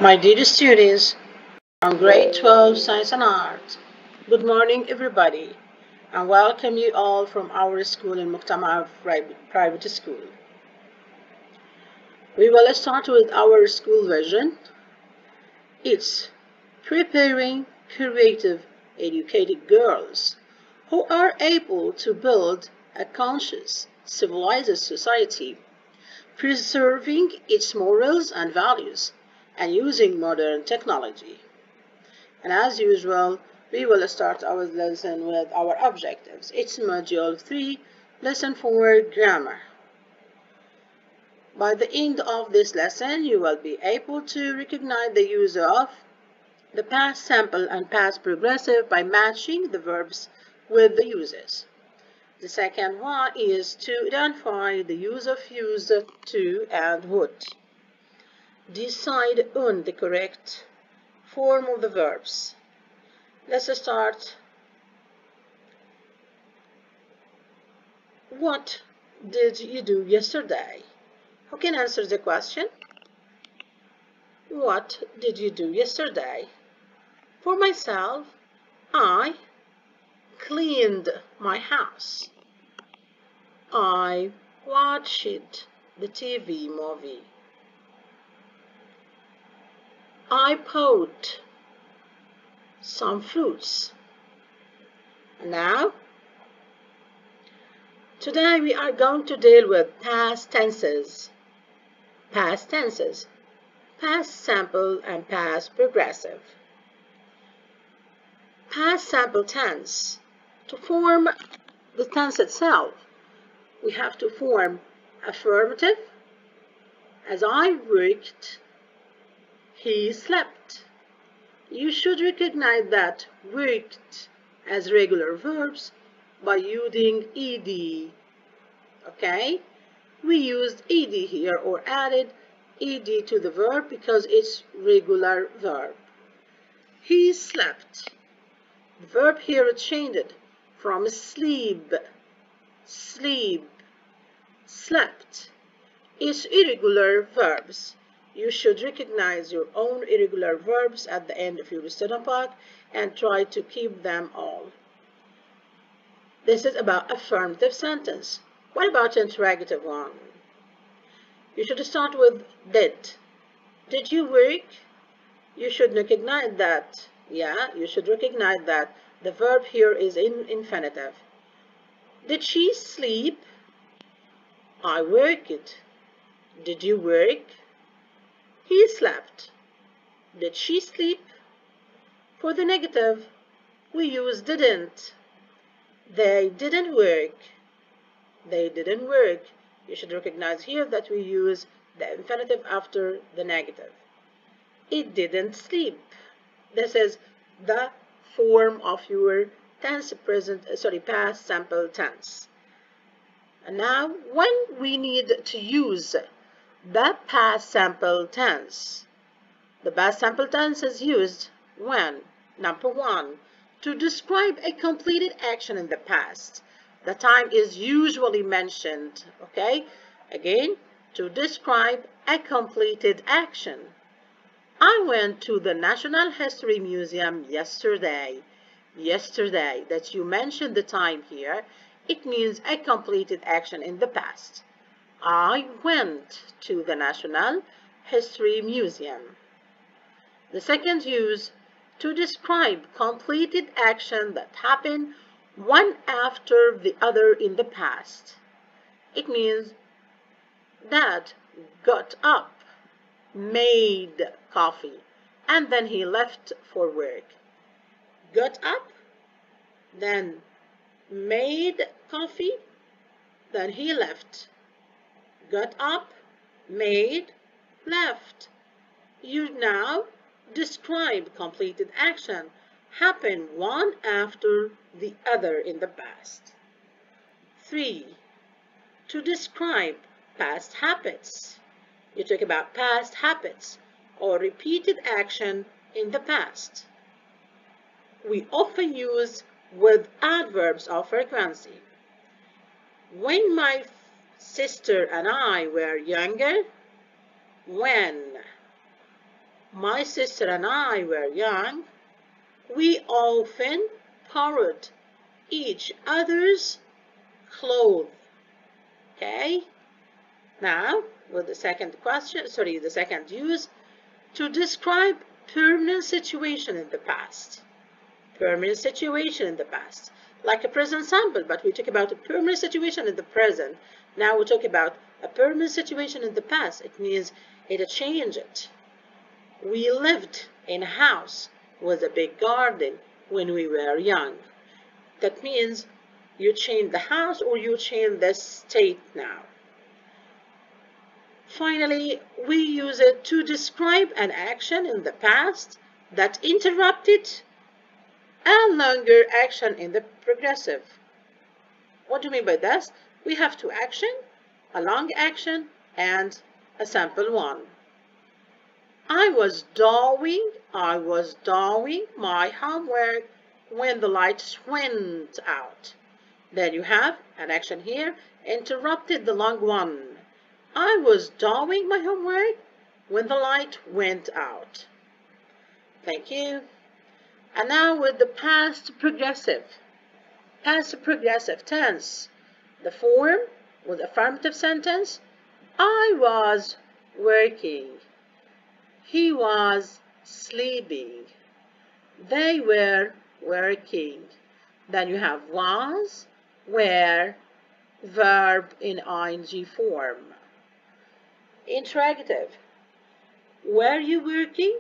My dear students from grade 12 Science and Art, good morning everybody and welcome you all from our school in Muqtamar Private School. We will start with our school vision. It's preparing creative, educated girls who are able to build a conscious, civilized society, preserving its morals and values and using modern technology. And as usual, we will start our lesson with our objectives. It's Module 3, Lesson 4, Grammar. By the end of this lesson, you will be able to recognize the use of the past simple and past progressive by matching the verbs with the uses. The second one is to identify the use of used to and would. Decide on the correct form of the verbs. Let's start. What did you do yesterday? Who can answer the question? What did you do yesterday? For myself, I cleaned my house. I watched the TV movie. I bought some fruits. Now, today we are going to deal with past tenses. Past tenses, past simple and past progressive. Past simple tense. To form the tense itself, we have to form affirmative. As I worked, he slept. You should recognize that worked as regular verbs by using ed. Okay? We used ed here or added ed to the verb because it's regular verb. He slept. The verb here changed from sleep, slept. It's irregular verbs. You should recognize your own irregular verbs at the end of your student book and try to keep them all. This is about affirmative sentence. What about interrogative one? You should start with did. Did you work? You should recognize that. You should recognize that the verb here is in infinitive. Did she sleep? I worked. Did you work? He slept. Did she sleep? For the negative, we use didn't. They didn't work. They didn't work. You should recognize here that we use the infinitive after the negative. It didn't sleep. This is the form of your past simple tense. And now, when we need to use the past simple tense. The past simple tense is used when, number one, to describe a completed action in the past. The time is usually mentioned, okay? Again, to describe a completed action. I went to the Natural History Museum yesterday. Yesterday, that you mentioned the time here, it means a completed action in the past. I went to the Natural History Museum. The second use, to describe completed action that happened one after the other in the past. It means Dad got up, made coffee, and then he left for work. Got up, then made coffee, then he left. Got up, made, left. You now describe completed action happened one after the other in the past. 3. To describe past habits. You talk about past habits or repeated action in the past. We often use with adverbs of frequency. When my sister and I were younger, when My sister and I were young. We often borrowed each other's clothes. Okay? Now, with the second use, to describe permanent situation in the past. Permanent situation in the past. Like a present sample, but we talk about a permanent situation in the present. Now we talk about a permanent situation in the past. It means it changed. We lived in a house with a big garden when we were young. That means you change the house or you change the state now. Finally, we use it to describe an action in the past that interrupted a longer action in the progressive. What do you mean by this? We have two actions, a long action and a sample one. I was doing my homework when the lights went out. Then you have an action here, interrupted the long one. I was doing my homework when the light went out. Thank you. And now with the past progressive tense. The form with affirmative sentence. I was working. He was sleeping. They were working. Then you have was, were, verb in ing form. Interrogative. Were you working?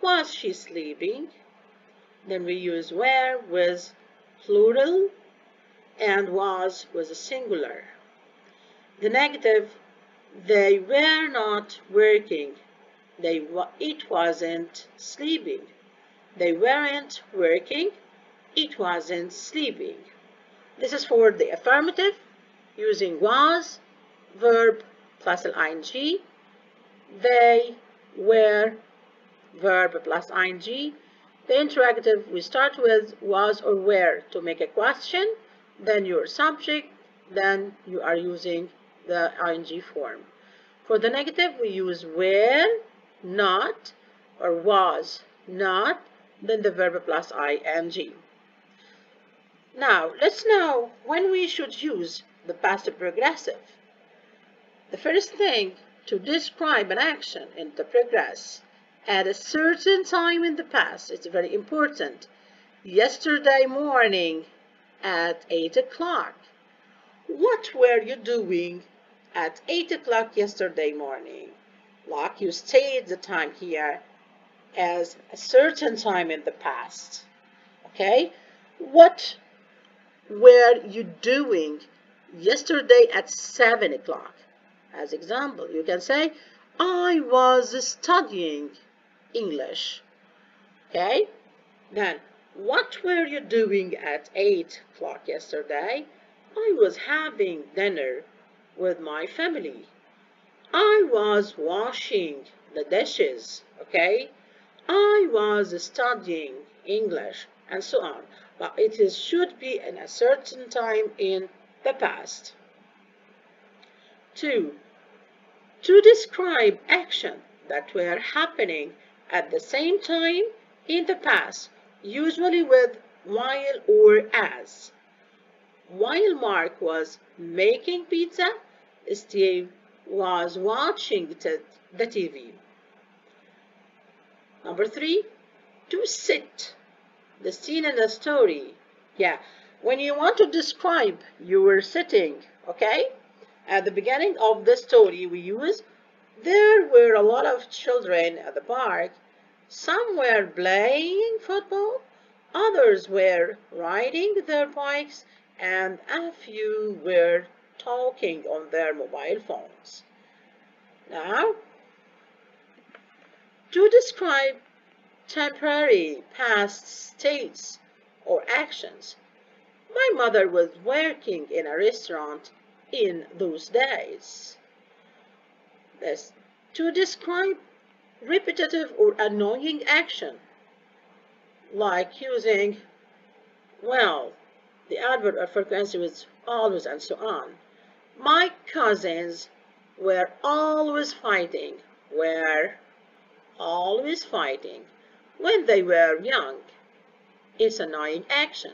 Was she sleeping? Then we use were with plural and was with a singular. The negative, they were not working. It wasn't sleeping. They weren't working. It wasn't sleeping. This is for the affirmative using was, verb plus ing. They were, verb plus ing. The interrogative, we start with was or were to make a question, then your subject, then you are using the ing form. For the negative, we use were, not, or was, not, then the verb plus ing. Now, let's know when we should use the past progressive. The first thing, to describe an action in the progress at a certain time in the past, it's very important. Yesterday morning at 8 o'clock. What were you doing at 8 o'clock yesterday morning? Like you state the time here as a certain time in the past. Okay? What were you doing yesterday at 7 o'clock? As example, you can say, I was studying English. Okay? Then, what were you doing at 8 o'clock yesterday? I was having dinner with my family. I was washing the dishes. Okay? I was studying English, and so on. But it should be in a certain time in the past. 2. To describe actions that were happening at the same time in the past, usually with while or as. While Mark was making pizza, Steve was watching the TV. Number 3, to sit. The scene in the story. Yeah, when you want to describe you were sitting, okay? At the beginning of the story, we use there were a lot of children at the park. Some were playing football, others were riding their bikes, and a few were talking on their mobile phones. Now, to describe temporary past states or actions, my mother was working in a restaurant in those days. That's to describe repetitive or annoying action, like using, well, the adverb of frequency was always and so on. My cousins were always fighting, were always fighting when they were young. It's annoying action.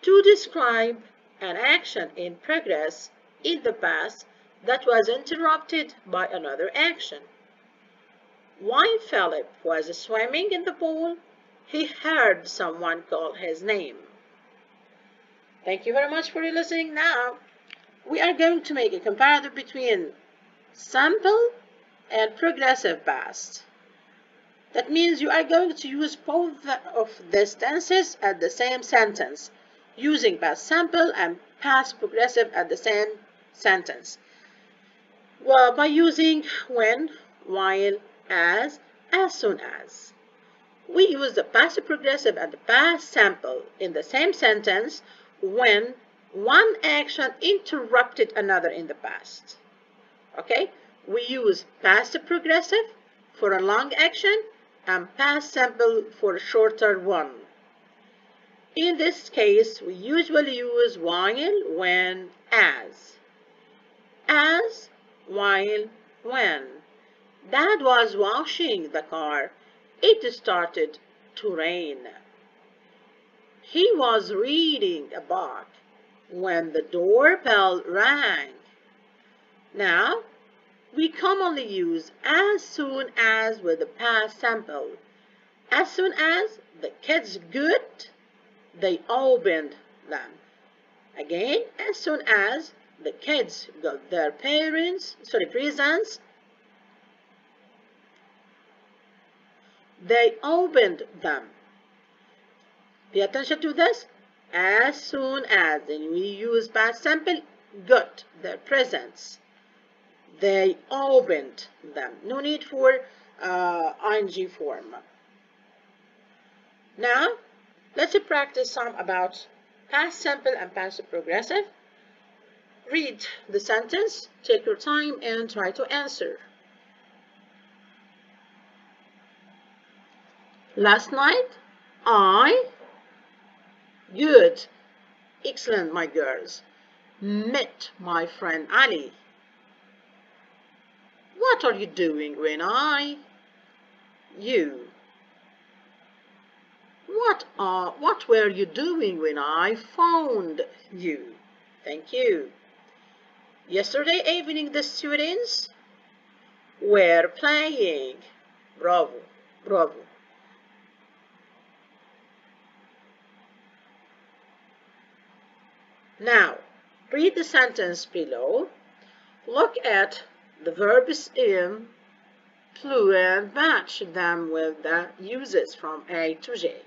To describe an action in progress in the past that was interrupted by another action. While Philip was swimming in the pool, he heard someone call his name. Thank you very much for listening. Now, we are going to make a comparative between simple and progressive past. That means you are going to use both of these tenses at the same sentence, using past simple and past progressive at the same sentence. Well, by using when, while, as soon as. We use the past progressive and the past simple in the same sentence when one action interrupted another in the past. Okay? We use past progressive for a long action and past simple for a shorter one. In this case, we usually use while, when, as. As, while, when. Dad was washing the car. It started to rain. He was reading a book when the doorbell rang. Now, we commonly use as soon as with the past simple. As soon as the kids good, they opened them. Again, as soon as the kids got their presents, they opened them. Pay attention to this. As soon as, and we use past simple, got their presents. They opened them. No need for ing form. Now, let's practice some about past simple and past progressive. Read the sentence, take your time, and try to answer. Last night, good, excellent, my girls, met my friend Ali. What are you doing when you? What were you doing when I found you? Thank you. Yesterday evening, the students were playing. Bravo, bravo. Now, read the sentence below. Look at the verbs in plural and match them with the uses from A to J.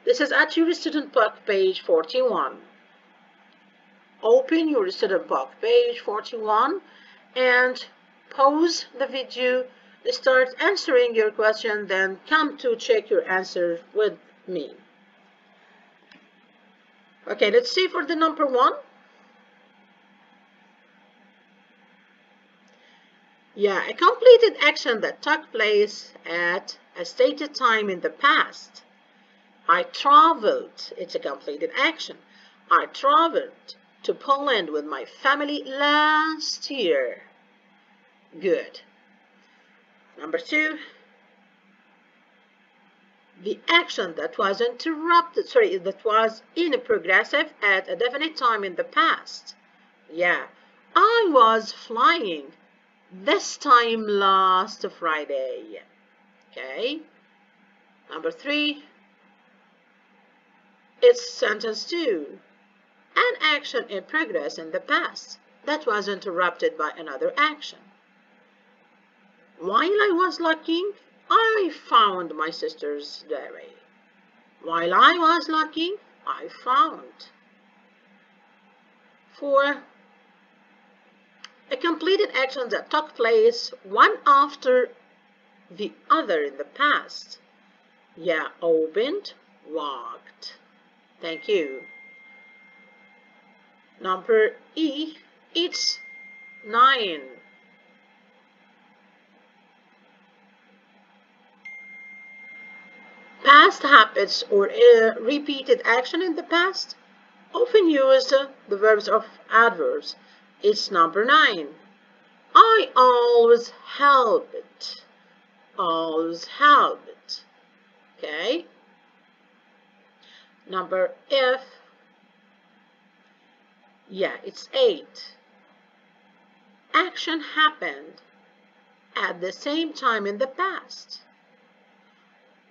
This is at your student book, page 41. Open your student book, page 41, and pause the video, start answering your question, then come to check your answer with me. Okay, let's see for the number 1. Yeah, a completed action that took place at a stated time in the past. I traveled. It's a completed action. I traveled to Poland with my family last year. Good. Number 2. The action that was that was in a progressive at a definite time in the past. Yeah, I was flying this time last Friday. Okay. Number 3. It's sentence 2. An action in progress in the past that was interrupted by another action. While I was looking, I found my sister's diary. While I was looking, I found. 4. A completed action that took place one after the other in the past. Yeah, opened, walked. Thank you. Number E, it's 9. Past habits or repeated action in the past often use the verbs of adverbs. It's number 9. I always helped. Always helped. Okay. Number F. Yeah, it's 8. Action happened at the same time in the past.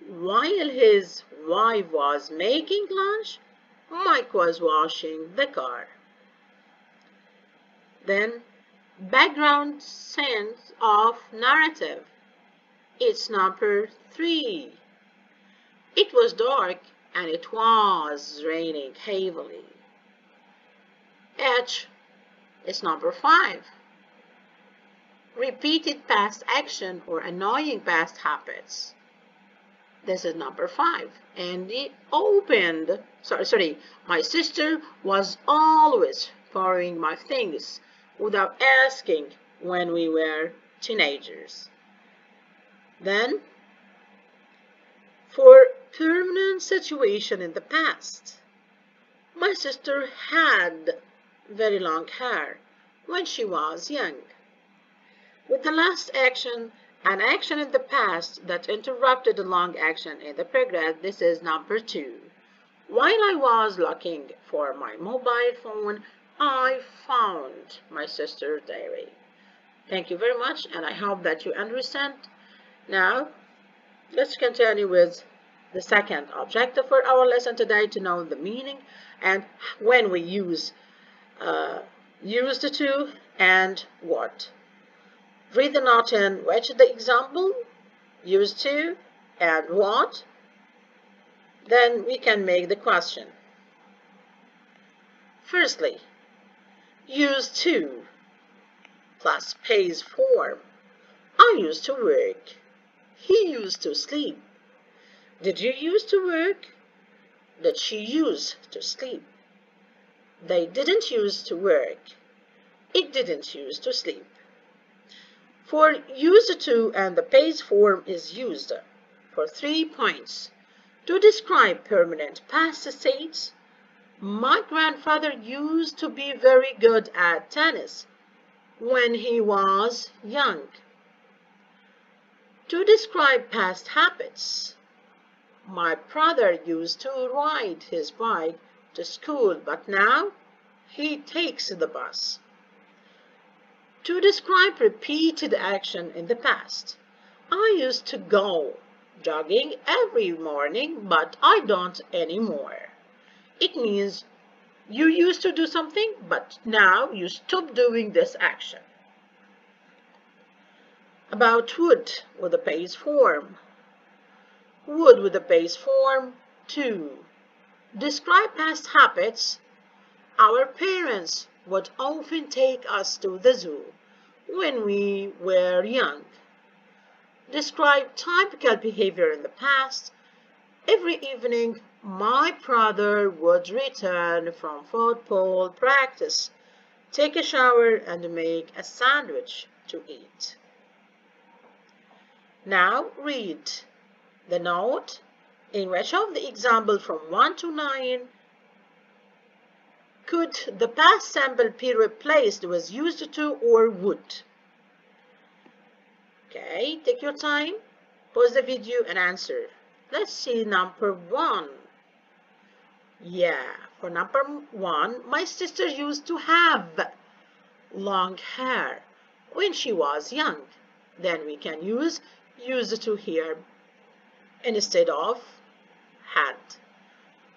While his wife was making lunch, Mike was washing the car. Then, background sense of narrative. It's number 3. It was dark and it was raining heavily. H is number 5. Repeated past action or annoying past habits. This is number 5. Andy opened. My sister was always borrowing my things without asking when we were teenagers. Then, for permanent situation in the past. My sister had very long hair when she was young. With the last action, an action in the past that interrupted the long action in the progress, this is number 2. While I was looking for my mobile phone, I found my sister's diary. Thank you very much, and I hope that you understand. Now, let's continue with the second objective for our lesson today, to know the meaning and when we use the to and what. Read the note in which the example, use to and what. Then we can make the question. Firstly, use to plus base form. I used to work. He used to sleep. Did you used to work? Did she use to sleep? They didn't use to work. It didn't use to sleep. For used to and the base form is used for 3 points. To describe permanent past states, my grandfather used to be very good at tennis when he was young. To describe past habits, my brother used to ride his bike to school, but now he takes the bus. To describe repeated action in the past, I used to go jogging every morning, but I don't anymore. It means you used to do something, but now you stop doing this action. About would with the base form. Would with the base form, to. Describe past habits. Our parents would often take us to the zoo when we were young. Describe typical behavior in the past. Every evening, my brother would return from football practice, take a shower, and make a sandwich to eat. Now read the note in which of the example from 1 to 9 could the past simple be replaced with used to or would. Okay, take your time, pause the video and answer. Let's see number 1. Yeah, for number 1, my sister used to have long hair when she was young. Then we can use used to here instead of had.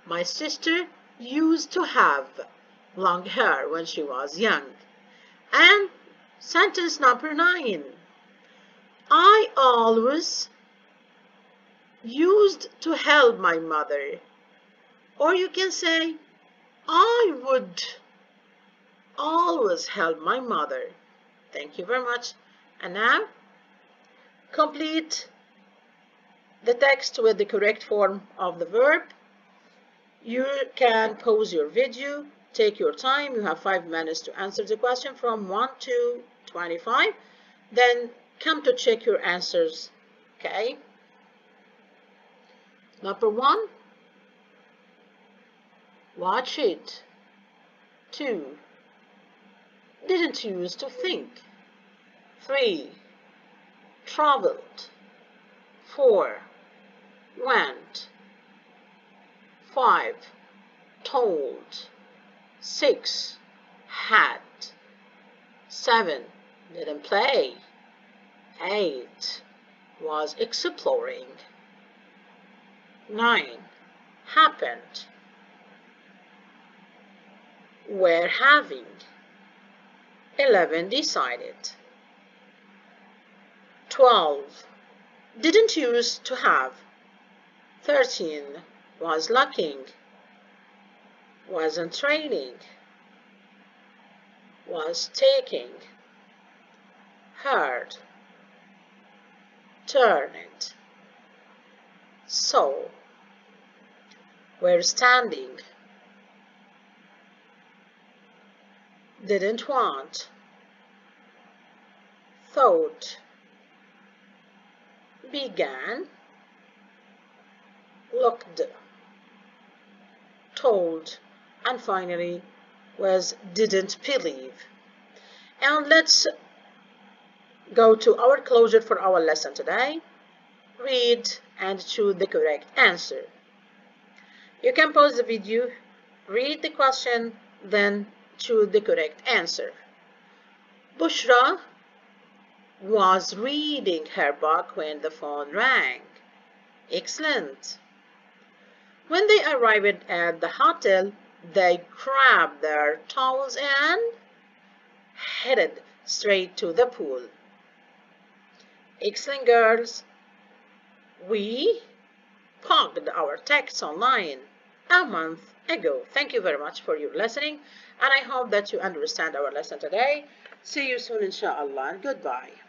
My sister used to have long hair when she was young. And sentence number 9. I always used to help my mother. Or you can say, I would always help my mother. Thank you very much. And now, complete the text with the correct form of the verb. You can pause your video, take your time. You have 5 minutes to answer the question from 1 to 25. Then come to check your answers. Okay. Number 1, watch it. 2, didn't use to think. 3. Traveled. 4. Went. 5. Told. 6. Had. 7. Didn't play. 8. Was exploring. 9. Happened. Were having. 11. Decided. 12. Didn't use to have. 13. Was looking. Wasn't training. Was taking. Heard. Turned. Saw. Were standing. Didn't want. Thought. Began. Looked. Told. And finally was didn't believe. And let's go to our closure for our lesson today. Read and choose the correct answer. You can pause the video, read the question, then choose the correct answer. Bushra was reading her book when the phone rang. Excellent. When they arrived at the hotel, they grabbed their towels and headed straight to the pool. Excellent, girls. We parked our taxi online a month ago. Thank you very much for your listening, and I hope that you understand our lesson today. See you soon, inshallah. Goodbye.